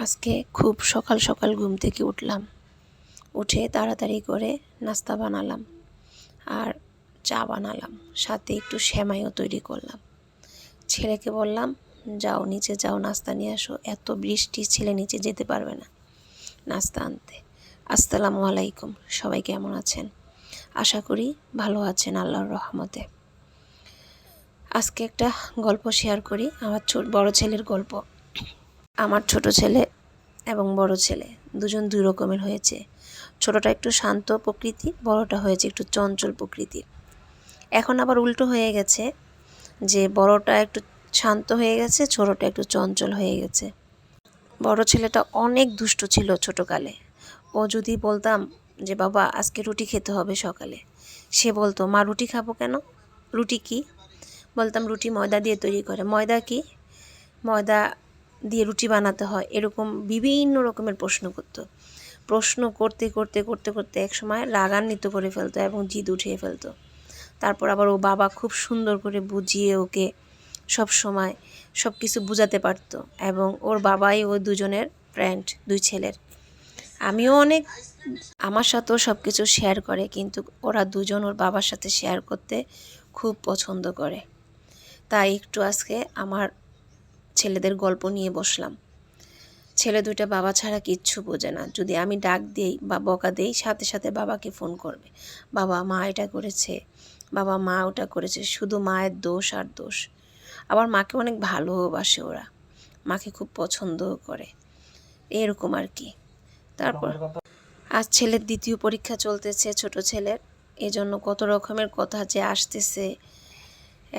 আজকে খুব সকাল সকাল ঘুম থেকে উঠলাম। উঠে তাড়াতাড়ি করে নাস্তা বানালাম আর চা বানালাম, সাথে একটু সেমাইও তৈরি করলাম। ছেলেকে বললাম, যাও নিচে যাও, নাস্তা নিয়ে আসো। এত বৃষ্টি, ছেলে নিচে যেতে পারবে না নাস্তা আনতে। আসসালামু আলাইকুম, সবাই কেমন আছেন? আশা করি ভালো আছেন আল্লাহর রহমতে। আজকে একটা গল্প শেয়ার করি, আমার বড় ছেলের গল্প। আমার ছোট ছেলে এবং বড় ছেলে দুজন দুই রকমের হয়েছে। ছোটটা একটু শান্ত প্রকৃতি, বড়টা হয়েছে একটু চঞ্চল প্রকৃতির। এখন আবার উল্টো হয়ে গেছে, যে বড়টা একটু শান্ত হয়ে গেছে, ছোটটা একটু চঞ্চল হয়ে গেছে। বড় ছেলেটা অনেক দুষ্ট ছিল ছোটকালে। ও যদি বলতাম যে বাবা আজকে রুটি খেতে হবে সকালে, সে বলতো মা রুটি খাবো কেন? রুটি কি? বলতাম রুটি ময়দা দিয়ে তৈরি করে। ময়দা কি? ময়দা দিয়ে রুটি বানাতে হয়। এরকম বিভিন্ন রকমের প্রশ্ন করতে করতে করতে করতে একসময় রাগান্বিত করে ফেলতো এবং জিদ উঠিয়ে ফেলতো। তারপর আবার ও বাবা খুব সুন্দর করে বুঝিয়ে ওকে সব সময় সব কিছু বুঝাতে পারতো, এবং ওর বাবাই ওই দুজনের ফ্রেন্ড, দুই ছেলের। আমিও অনেক, আমার সাথেও সব কিছু শেয়ার করে, কিন্তু ওরা দুজন ওর বাবার সাথে শেয়ার করতে খুব পছন্দ করে। তাই একটু আজকে আমার ছেলেদের গল্প নিয়ে বসলাম। ছেলে দুইটা বাবা ছাড়া কিচ্ছু বোঝে না। যদি আমি ডাক দিই বা বকা দেই, সাথে সাথে বাবাকে ফোন করবে, বাবা মা এটা করেছে, বাবা মা ওটা করেছে, শুধু মায়ের দোষ আর দোষ। আবার মাকে অনেক ভালোবাসে ওরা, মাকে খুব পছন্দও করে, এরকম আর কি। তারপর আজ ছেলের দ্বিতীয় পরীক্ষা চলতেছে, ছোট ছেলের, এজন্য কত রকমের কথা যে আসতেছে।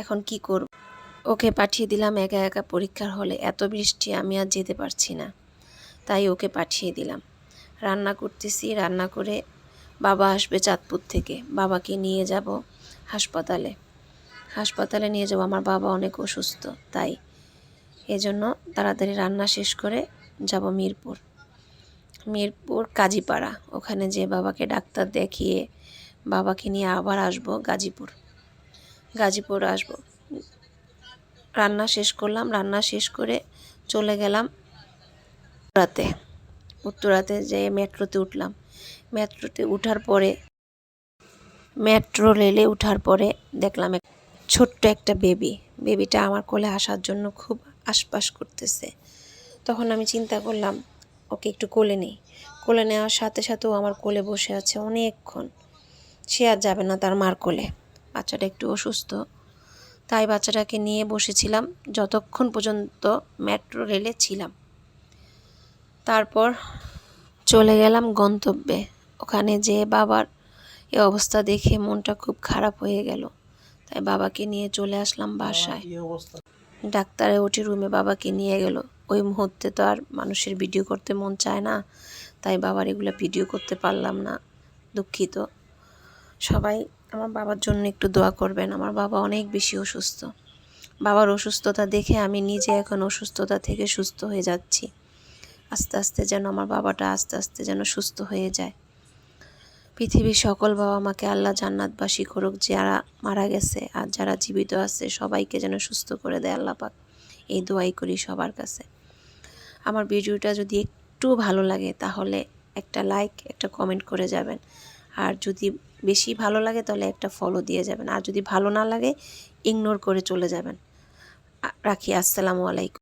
এখন কি করব? ওকে পাঠিয়ে দিলাম একা একা পরীক্ষার হলে। এত বৃষ্টি, আমি আর যেতে পারছি না, তাই ওকে পাঠিয়ে দিলাম। রান্না করতেছি, রান্না করে বাবা আসবে চাঁদপুর থেকে, বাবাকে নিয়ে যাব হাসপাতালে নিয়ে যাব। আমার বাবা অনেক অসুস্থ, তাই এজন্য তাড়াতাড়ি রান্না শেষ করে যাব মিরপুর কাজীপাড়া। ওখানে যে বাবাকে ডাক্তার দেখিয়ে বাবাকে নিয়ে আবার আসব গাজীপুর আসব। রান্না শেষ করলাম, রান্না শেষ করে চলে গেলাম উত্তরাতে যেয়ে মেট্রোতে উঠলাম। মেট্রো রেলে উঠার পরে দেখলাম ছোট্ট একটা বেবিটা আমার কোলে আসার জন্য খুব আশপাশ করতেছে। তখন আমি চিন্তা করলাম ওকে একটু কোলে নেই। কোলে নেওয়ার সাথে সাথেও আমার কোলে বসে আছে অনেকক্ষণ। সে আর যাবে না তার মার কোলে। বাচ্চাটা একটু অসুস্থ, তাই বাচ্চাটাকে নিয়ে বসেছিলাম যতক্ষণ পর্যন্ত মেট্রো রেলে ছিলাম। তারপর চলে গেলাম গন্তব্যে। ওখানে যে বাবার এই অবস্থা দেখে মনটা খুব খারাপ হয়ে গেল, তাই বাবাকে নিয়ে চলে আসলাম বাসায়। ডাক্তারের ওটি রুমে বাবাকে নিয়ে গেল। ওই মুহূর্তে তো আর মানুষের ভিডিও করতে মন চায় না, তাই বাবার এগুলো ভিডিও করতে পারলাম না, দুঃখিত। সবাই আমার বাবার জন্য একটু দোয়া করবেন। আমার বাবা অনেক বেশি অসুস্থ। বাবার অসুস্থতা দেখে আমি নিজে এখন অসুস্থতা থেকে সুস্থ হয়ে যাচ্ছি। আস্তে আস্তে যেন আমার বাবাটা আস্তে আস্তে যেন সুস্থ হয়ে যায়। পৃথিবীর সকল বাবা মাকে আল্লাহ জান্নাতবাসী করুক, যারা মারা গেছে আর যারা জীবিত আছে সবাইকে যেন সুস্থ করে দেয় আল্লাহ পাক, এই দোয়াই করি সবার কাছে। আমার ভিডিওটা যদি একটু ভালো লাগে তাহলে একটা লাইক, একটা কমেন্ট করে যাবেন। আর যদি বেশি ভালো লাগে তাহলে একটা ফলো দিয়ে যাবেন। আর যদি ভালো না লাগে ইগনোর করে চলে যাবেন। রাখি। আসসালামু আলাইকুম।